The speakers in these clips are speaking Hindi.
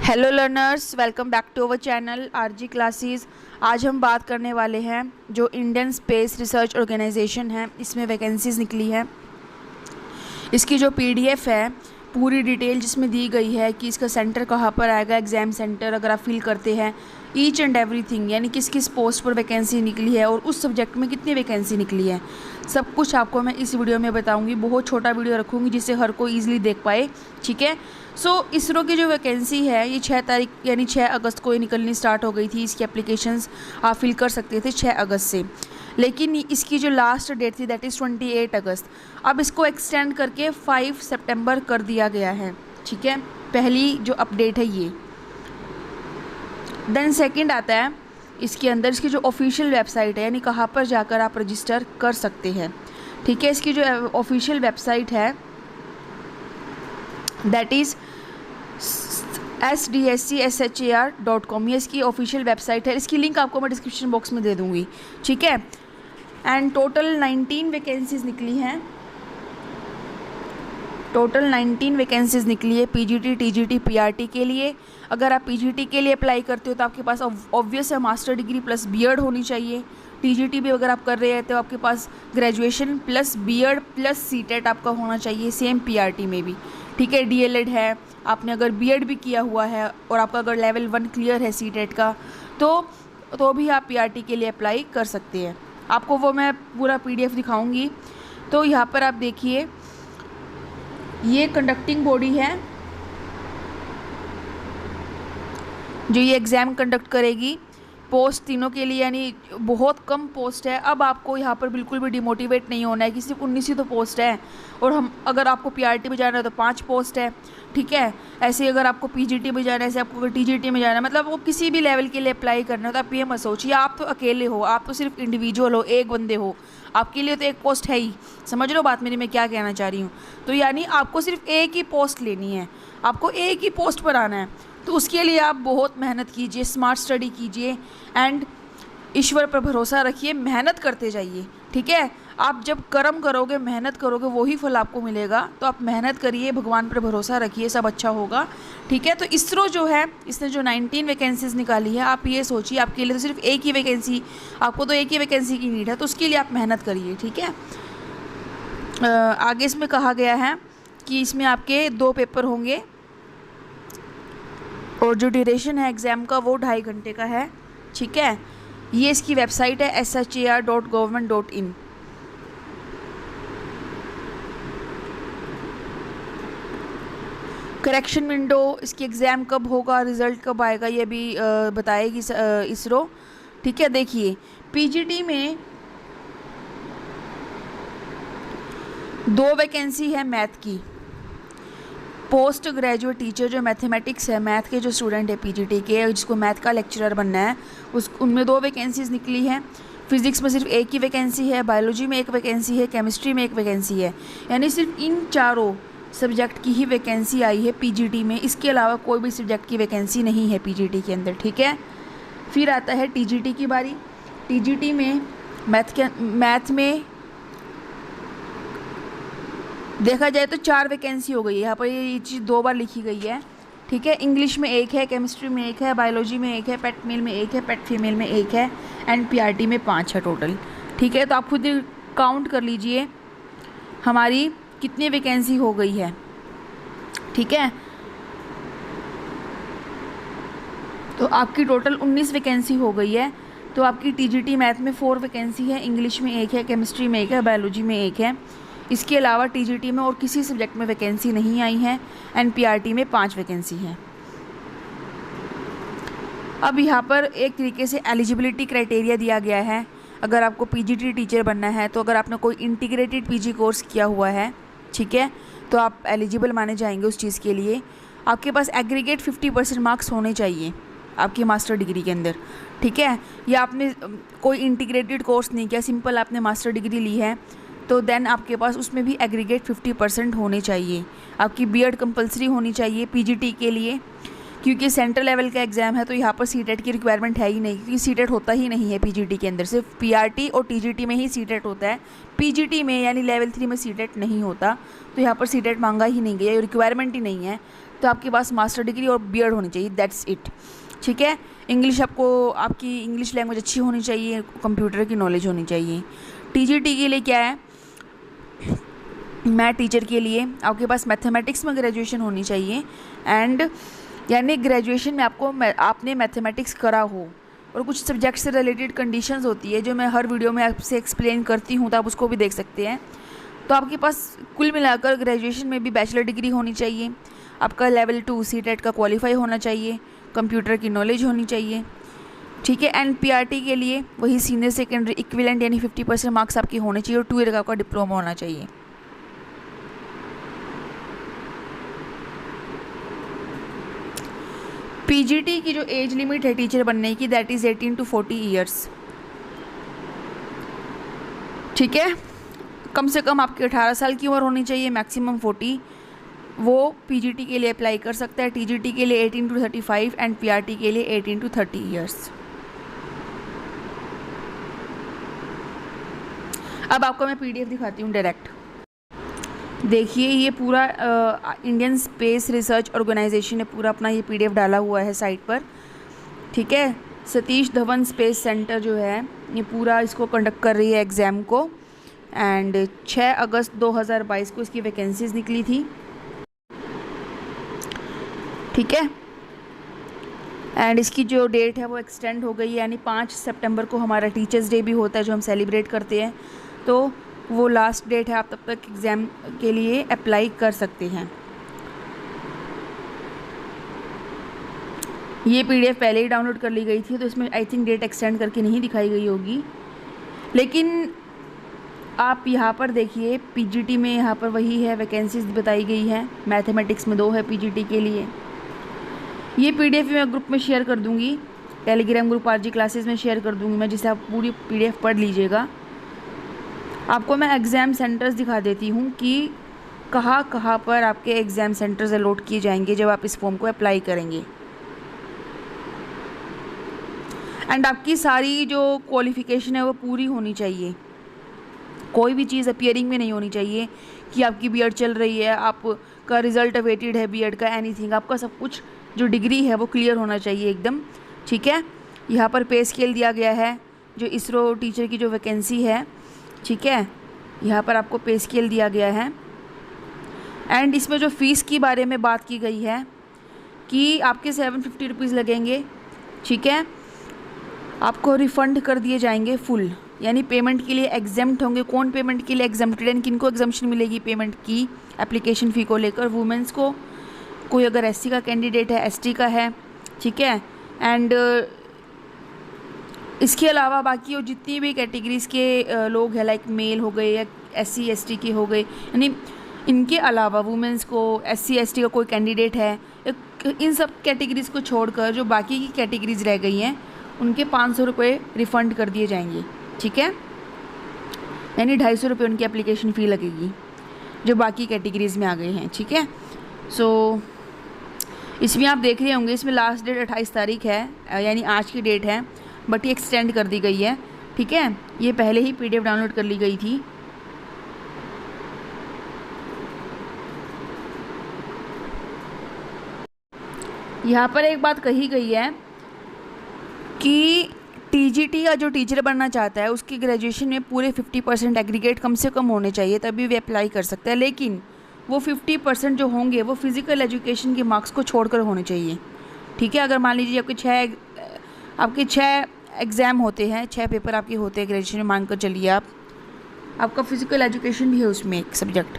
Hello learners, welcome back to our channel RG classes. आज हम बात करने वाले हैं जो इंडियन स्पेस रिसर्च ऑर्गेनाइजेशन है, इसमें वैकेंसीज़ निकली है। इसकी जो पीडीएफ है पूरी डिटेल जिसमें दी गई है कि इसका सेंटर कहाँ पर आएगा, एग्ज़ाम सेंटर अगर आप फिल करते हैं, ईच एंड एवरीथिंग, यानी किस किस पोस्ट पर वैकेंसी निकली है और उस सब्जेक्ट में कितनी वैकेंसी निकली है, सब कुछ आपको मैं इस वीडियो में बताऊंगी। बहुत छोटा वीडियो रखूंगी जिससे हर कोई ईजिली देख पाए, ठीक है। सो इसरो की जो वैकेंसी है ये 6 तारीख यानी 6 अगस्त को ही निकलनी स्टार्ट हो गई थी। इसकी एप्लीकेशंस आप फिल कर सकते थे 6 अगस्त से, लेकिन इसकी जो लास्ट डेट थी दैट इज़ 28 अगस्त। अब इसको एक्सटेंड करके 5 सितंबर कर दिया गया है, ठीक है। पहली जो अपडेट है ये। देन सेकंड आता है इसके अंदर इसकी जो ऑफिशियल वेबसाइट है, यानी कहाँ पर जाकर आप रजिस्टर कर सकते हैं, ठीक है। इसकी जो ऑफिशियल वेबसाइट है दैट इज़ sdscshar.com, ये इसकी ऑफिशियल वेबसाइट है। इसकी लिंक आपको मैं डिस्क्रिप्शन बॉक्स में दे दूँगी, ठीक है। एंड टोटल 19 वैकेंसीज़ निकली हैं। टोटल 19 वैकेंसीज़ निकली है पीजीटी, टीजीटी, पीआरटी के लिए। अगर आप पीजीटी के लिए अप्लाई करते हो तो आपके पास ऑब्वियस है मास्टर डिग्री प्लस बीएड होनी चाहिए। टीजीटी भी अगर आप कर रहे हैं तो आपके पास graduation plus B Ed plus CTET आपका होना चाहिए, सेम पीआरटी में भी, ठीक है। डीएलएड है, आपने अगर बीएड भी किया हुआ है और आपका अगर लेवल 1 क्लियर है सीटेट का तो भी आप पीआरटी के लिए अप्लाई कर सकते हैं। आपको वो मैं पूरा पीडीएफ दिखाऊंगी। तो यहाँ पर आप देखिए, ये कंडक्टिंग बॉडी है जो ये एग्ज़ाम कंडक्ट करेगी। पोस्ट तीनों के लिए यानी बहुत कम पोस्ट है। अब आपको यहाँ पर बिल्कुल भी डिमोटिवेट नहीं होना है कि सिर्फ 19 ही तो पोस्ट है और अगर आपको पीआरटी में जाना है तो 5 पोस्ट है, ठीक है। ऐसे ही अगर आपको पीजीटी में जाना है, ऐसे आपको अगर टीजीटी में जाना है, मतलब वो किसी भी लेवल के लिए अप्लाई करना है तो आप ये मत सोचिए आप तो अकेले हो, आप तो सिर्फ इंडिविजुअल हो, एक बंदे हो, आपके लिए तो एक पोस्ट है ही। समझ लो बात मेरी, मैं क्या कहना चाह रही हूँ। तो यानी आपको सिर्फ एक ही पोस्ट लेनी है, आपको एक ही पोस्ट पर आना है। तो उसके लिए आप बहुत मेहनत कीजिए, स्मार्ट स्टडी कीजिए एंड ईश्वर पर भरोसा रखिए, मेहनत करते जाइए, ठीक है। आप जब कर्म करोगे, मेहनत करोगे, वही फल आपको मिलेगा। तो आप मेहनत करिए, भगवान पर भरोसा रखिए, सब अच्छा होगा, ठीक है। तो इसरो जो है इसने जो 19 वैकेंसीज़ निकाली है, आप ये सोचिए आपके लिए तो सिर्फ एक ही वैकेंसी, आपको तो एक ही वैकेंसी की नीड है, तो उसके लिए आप मेहनत करिए, ठीक है। आगे इसमें कहा गया है कि इसमें आपके 2 पेपर होंगे और जो ड्यूरेशन है एग्ज़ाम का वो 2.5 घंटे का है, ठीक है। ये इसकी वेबसाइट है shar.government.in। करेक्शन विंडो, इसकी एग्ज़ाम कब होगा, रिज़ल्ट कब आएगा, ये भी बताएगी इसरो, ठीक है। देखिए पीजीटी में 2 वैकेंसी है मैथ की। पोस्ट ग्रेजुएट टीचर जो मैथमेटिक्स है, मैथ के जो स्टूडेंट है पीजीटी के, जिसको मैथ का लेक्चरर बनना है, उनमें 2 वैकेंसीज़ निकली हैं। फिज़िक्स में सिर्फ एक ही वैकेंसी है, बायोलॉजी में एक वैकेंसी है, केमिस्ट्री में एक वैकेंसी है, यानी सिर्फ इन चारों सब्जेक्ट की ही वैकेंसी आई है पीजीटी में। इसके अलावा कोई भी सब्जेक्ट की वैकेंसी नहीं है पीजीटी के अंदर, ठीक है। फिर आता है टीजीटी की बारी। टीजीटी में मैथ में देखा जाए तो 4 वैकेंसी हो गई है। यहाँ पर ये चीज़ 2 बार लिखी गई है, ठीक है। इंग्लिश में 1 है, केमिस्ट्री में 1 है, बायोलॉजी में 1 है, पेट मेल में 1 है, पेट फीमेल में 1 है एंड पीआरटी में 5 है टोटल, ठीक है। तो आप खुद काउंट कर लीजिए हमारी कितनी वैकेंसी हो गई है, ठीक है। तो आपकी टोटल 19 वैकेंसी हो गई है। तो आपकी टीजीटी मैथ में 4 वैकेंसी है, इंग्लिश में 1 है, केमिस्ट्री में 1 है, बायोलॉजी में 1 है। इसके अलावा टीजीटी में और किसी सब्जेक्ट में वैकेंसी नहीं आई है एंड पीआरटी में 5 वैकेंसी है। अब यहाँ पर एक तरीके से एलिजिबिलिटी क्राइटेरिया दिया गया है। अगर आपको पीजीटी टीचर बनना है तो अगर आपने कोई इंटीग्रेटेड पीजी कोर्स किया हुआ है, ठीक है, तो आप एलिजिबल माने जाएंगे उस चीज़ के लिए। आपके पास एग्रीगेट 50% मार्क्स होने चाहिए आपकी मास्टर डिग्री के अंदर, ठीक है। या आपने कोई इंटीग्रेटेड कोर्स नहीं किया, सिंपल आपने मास्टर डिग्री ली है, तो देन आपके पास उसमें भी एग्रीगेट 50% होने चाहिए। आपकी बीएड कंपलसरी होनी चाहिए पीजीटी के लिए, क्योंकि सेंट्रल लेवल का एग्ज़ाम है तो यहाँ पर सीटेट की रिक्वायरमेंट है ही नहीं, क्योंकि सीटेट होता ही नहीं है पीजीटी के अंदर, सिर्फ पीआरटी और टीजीटी में ही सीटेट होता है। पीजीटी में यानी लेवल 3 में सीटेट नहीं होता, तो यहाँ पर सीटेट मांगा ही नहीं गया, रिक्वायरमेंट ही नहीं है, तो आपके पास मास्टर डिग्री और बीएड होनी चाहिए, दैट्स इट। ठीक है। इंग्लिश आपको, आपकी इंग्लिश लैंग्वेज अच्छी होनी चाहिए, कंप्यूटर की नॉलेज होनी चाहिए। टीजीटी के लिए क्या है, मैथ टीचर के लिए आपके पास मैथमेटिक्स में ग्रेजुएशन होनी चाहिए, एंड यानी ग्रेजुएशन में आपने मैथमेटिक्स करा हो, और कुछ सब्जेक्ट से रिलेटेड कंडीशंस होती है जो मैं हर वीडियो में आपसे एक्सप्लेन करती हूँ, तो आप उसको भी देख सकते हैं। तो आपके पास कुल मिलाकर ग्रेजुएशन में भी बैचलर डिग्री होनी चाहिए, आपका लेवल 2 सीटेट का क्वालिफाई होना चाहिए, कंप्यूटर की नॉलेज होनी चाहिए। ठीक है। एंड पीआरटी के लिए वही सीनियर सेकेंडरी इक्विवेलेंट यानी 50% मार्क्स आपके होने चाहिए, और 2 ईयर का आपका डिप्लोमा होना चाहिए। पीजीटी की जो एज लिमिट है टीचर बनने की, दैट इज़ 18 to 40 ईयर्स। ठीक है। कम से कम आपकी 18 साल की उम्र होनी चाहिए, मैक्सिमम 40। वो पीजीटी के लिए अप्लाई कर सकता है, टीजीटी के लिए 18 to 35 एंड पीआरटी के लिए 18 to 30 ईयर्स। अब आपको मैं पीडीएफ दिखाती हूँ डायरेक्ट। देखिए ये पूरा इंडियन स्पेस रिसर्च ऑर्गेनाइजेशन ने पूरा अपना ये पीडीएफ डाला हुआ है साइट पर। ठीक है। सतीश धवन स्पेस सेंटर जो है ये पूरा इसको कंडक्ट कर रही है एग्ज़ाम को, एंड 6 अगस्त 2022 को इसकी वैकेंसीज निकली थी। ठीक है। एंड इसकी जो डेट है वो एक्सटेंड हो गई है, यानी 5 सितंबर को हमारा टीचर्स डे भी होता है जो हम सेलिब्रेट करते हैं, तो वो लास्ट डेट है, आप तब तक एग्ज़ाम के लिए अप्लाई कर सकते हैं। ये पीडीएफ पहले ही डाउनलोड कर ली गई थी, तो इसमें आई थिंक डेट एक्सटेंड करके नहीं दिखाई गई होगी, लेकिन आप यहाँ पर देखिए पीजीटी में यहाँ पर वही है, वैकेंसीज बताई गई है। मैथमेटिक्स में 2 है पीजीटी के लिए। ये पीडीएफ मैं ग्रुप में शेयर कर दूँगी, टेलीग्राम ग्रुप आरजी क्लासेस में शेयर कर दूँगी मैं, जिससे आप पूरी पीडीएफ पढ़ लीजिएगा। आपको मैं एग्ज़ाम सेंटर्स दिखा देती हूँ कि कहाँ पर आपके एग्ज़ाम सेंटर्स अलॉट किए जाएंगे जब आप इस फॉर्म को अप्लाई करेंगे। एंड आपकी सारी जो क्वालिफ़िकेशन है वो पूरी होनी चाहिए, कोई भी चीज़ अपीयरिंग में नहीं होनी चाहिए कि आपकी बीएड चल रही है, आपका रिज़ल्ट अवेटेड है बीएड का, एनीथिंग। आपका सब कुछ जो डिग्री है वो क्लियर होना चाहिए एकदम। ठीक है। यहाँ पर पे स्केल दिया गया है, जो इसरो टीचर की जो वैकेंसी है। ठीक है। यहाँ पर आपको पे स्केल दिया गया है, एंड इसमें जो फ़ीस की बारे में बात की गई है कि आपके 750 रुपीज़ लगेंगे। ठीक है। आपको रिफ़ंड कर दिए जाएंगे फुल, यानी पेमेंट के लिए एग्जेम्प्ट होंगे। कौन पेमेंट के लिए एग्जेम्प्टेड एंड किनको एग्जम्पशन मिलेगी पेमेंट की एप्लीकेशन फ़ी को लेकर? वुमेंस को, कोई अगर एससी का कैंडिडेट है, एसटी का है। ठीक है। एंड इसके अलावा बाकी और जितनी भी कैटेगरीज़ के लोग हैं, लाइक मेल हो गए या एससी एसटी के हो गए, यानी इनके अलावा वुमेंस को, एससी एसटी का कोई कैंडिडेट है, इन सब कैटेगरीज़ को छोड़कर जो बाकी की कैटेगरीज़ रह गई हैं उनके 500 रुपये रिफ़ंड कर दिए जाएंगे। ठीक है। यानी 250 रुपये उनकी एप्लीकेशन फ़ी लगेगी जो बाकी कैटेगरीज़ में आ गए हैं। ठीक है। सो इसमें आप देख रहे होंगे, इसमें लास्ट डेट 28 तारीख है, यानी आज की डेट है, बट ये एक्सटेंड कर दी गई है। ठीक है। ये पहले ही पीडीएफ डाउनलोड कर ली गई थी। यहाँ पर एक बात कही गई है कि टीजीटी का जो टीचर बनना चाहता है उसकी ग्रेजुएशन में पूरे 50% एग्रीगेट कम से कम होने चाहिए, तभी वे अप्लाई कर सकता है। लेकिन वो 50% जो होंगे वो फिज़िकल एजुकेशन के मार्क्स को छोड़कर होने चाहिए। ठीक है। अगर मान लीजिए आपके 6 एग्ज़ाम होते हैं, 6 पेपर आपके होते हैं ग्रेजुएशन में, मानकर चलिए आपका फिज़िकल एजुकेशन भी है उसमें एक सब्जेक्ट,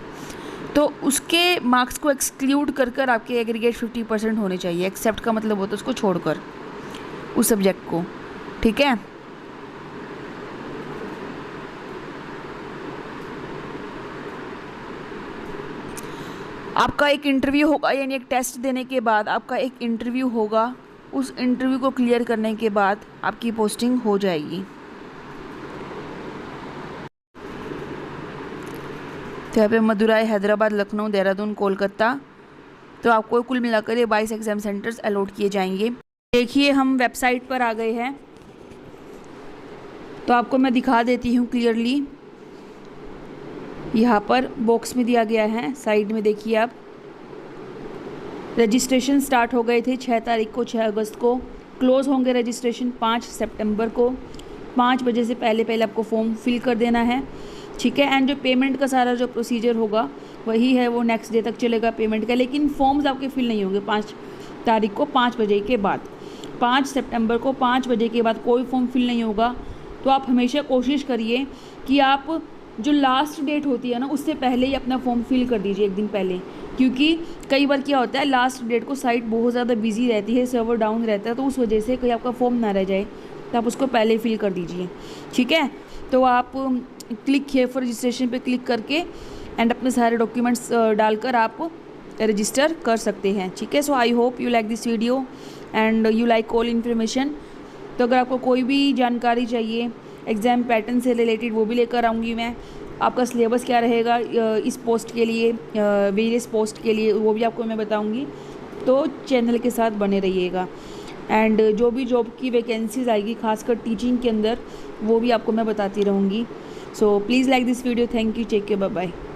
तो उसके मार्क्स को एक्सक्लूड कर आपके एग्रीगेट 50% होने चाहिए। एक्सेप्ट का मतलब होता है उसको छोड़कर उस सब्जेक्ट को। ठीक है। आपका एक इंटरव्यू होगा, यानी एक टेस्ट देने के बाद आपका एक इंटरव्यू होगा। उस इंटरव्यू को क्लियर करने के बाद आपकी पोस्टिंग हो जाएगी। तो यहाँ पे मदुराई, हैदराबाद, लखनऊ, देहरादून, कोलकाता, तो आपको कुल मिलाकर ये 22 एग्ज़ाम सेंटर्स अलॉट किए जाएंगे। देखिए हम वेबसाइट पर आ गए हैं, तो आपको मैं दिखा देती हूँ क्लियरली। यहाँ पर बॉक्स में दिया गया है, साइड में देखिए आप, रजिस्ट्रेशन स्टार्ट हो गए थे 6 तारीख को, 6 अगस्त को। क्लोज़ होंगे रजिस्ट्रेशन 5 सितंबर को। 5 बजे से पहले पहले आपको फॉर्म फिल कर देना है, ठीक है। एंड जो पेमेंट का सारा जो प्रोसीजर होगा वही है, वो नेक्स्ट डे तक चलेगा पेमेंट का, लेकिन फॉर्म्स आपके फिल नहीं होंगे 5 तारीख को 5 बजे के बाद। 5 सितंबर को 5 बजे के बाद कोई फॉर्म फिल नहीं होगा। तो आप हमेशा कोशिश करिए कि आप जो लास्ट डेट होती है ना उससे पहले ही अपना फॉर्म फिल कर दीजिए, एक दिन पहले, क्योंकि कई बार क्या होता है लास्ट डेट को साइट बहुत ज़्यादा बिजी रहती है, सर्वर डाउन रहता है, तो उस वजह से कहीं आपका फॉर्म ना रह जाए, तो आप उसको पहले फिल कर दीजिए, ठीक है। तो आप क्लिक हियर फॉर रजिस्ट्रेशन पे क्लिक करके एंड अपने सारे डॉक्यूमेंट्स डालकर आप रजिस्टर कर सकते हैं, ठीक है। So I hope you like this video and you like all information. तो अगर आपको कोई भी जानकारी चाहिए एग्ज़ाम पैटर्न से रिलेटेड, वो भी लेकर आऊँगी मैं। आपका सिलेबस क्या रहेगा इस पोस्ट के लिए, वेरियस पोस्ट के लिए, वो भी आपको मैं बताऊँगी। तो चैनल के साथ बने रहिएगा। एंड जो भी जॉब की वैकेंसीज आएगी खासकर टीचिंग के अंदर, वो भी आपको मैं बताती रहूँगी। So please like this video. Thank you, take care, bye bye.